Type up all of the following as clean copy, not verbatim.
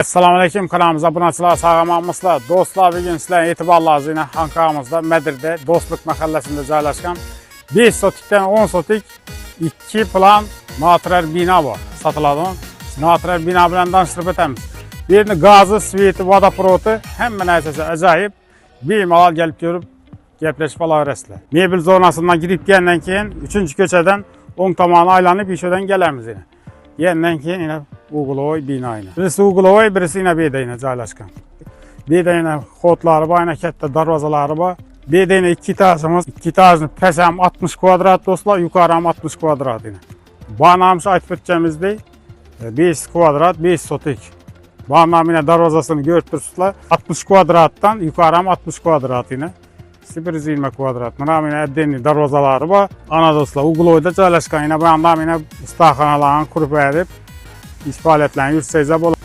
Assalamu alaykum, kanalımıza abunəçilər, sağlamamızlar. Dostlar, bugün sizlərin etibarlarınız ilə Ankaramızda, Mədirdə, Dostluq məhəlləsində yerləşən 5 sotikdən 10 sotik 2 plan naturel bina var. Satılan naturel bina bilan danışdırıb etəmiz. Birini qazı, sveti, vodoprodu, həmmə nəysəsə acayip bir malal gəlib görüb gəpləşib alarəslər. Mebel zonasından girib gəndən keyin 3-cü köçədən 10 tamamı aylanıb işədən gələmiz yine. Yeniden keyin yine Uğuloy bina yine. Birisi Uğuloy, birisi yine B'de yine yerleşken. B'de yine kodları var, yine kette darvazaları var. B'de yine 2 etajımız, 2 etajın pesem 60 kvadrat dostlar, yukarım 60 kvadrat yine. Banamız ayıp edeceğimiz değil, 5 kvadrat, 5 sotik. Banam yine darvazasını görürsünüzler, 60 kvadrattan yukarım 60 kvadrat yine. 120 kvadrat. Buna yine edeni darvazaları var. Ana dostlar, Uğuloy'da yerleşken yine bu yandan yine ustaxanalarını kurup edip iş faaliyetlerini yürütseyəcək olur.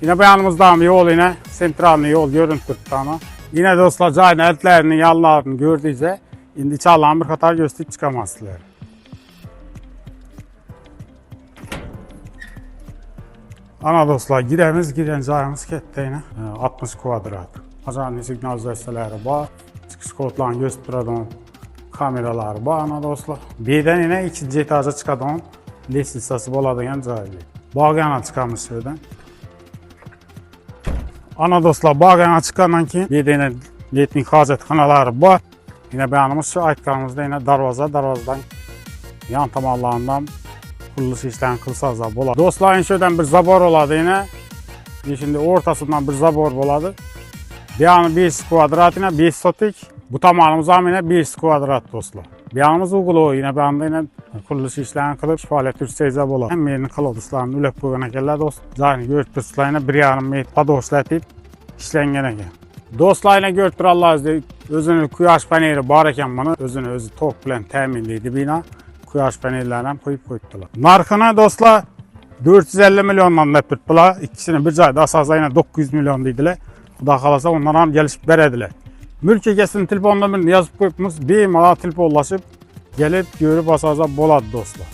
Yine bu yanımızda yol yine sentralni yol görüntü tutana. Yine dostlar cayın eltlerini, yanlarını gördüyse indi çalan bir katar gösterip çıkamazlar. Ana dostlar giren cayımız kette yine 60 kvadrat. Acanlı signalizasiyaları var. Çıkış kodlarını gösteren kameralar var ana dostlar. Birden yine 2. etaja çıkan listesi boladıgan caylı. Bağ çıkarmış şuradan. Ana dostlar bağ çıkandan keyin bir yine letnik hacetxanaları var. Yine beyanımız şu aytkanımızda yine darvazadan yan tamallarından kuruluş işlerini kılsaz da boladı. Dostlar şuradan bir zabor oladı yine. Şimdi ortasından bir zabor boladı. Beyanı 5 kvadrat yine 5 sotik. Bu tamamımız yine 5 kvadrat dostlar. Beyanımız Uğuloy yine beyanında yine kuruluş işlerini kılıp faaliyet yürütseyəcək olar. Hem yerini kıloduslarını ülep koyana gelirler dost. Zahini görüntüsüler yine bir yarım metre padoşlatip işlengene gel. Dostlar yine görüntülerler özünü kuyaş paneli var eken bunu özü tok bilen təminliydi bina. Kuyaş panellerden koyup koyuttular. Narxını dostlar 450 milyondan metrettiler. İkisini bir cayda asasla yine 900 milyon dediler. Xuda qalasa onlardan gelişip verediler. Mülk egesinin telefonuna yazıp koyupmuş, bir mala telefonlaşıp gelip görüp asasla boladı dostlar.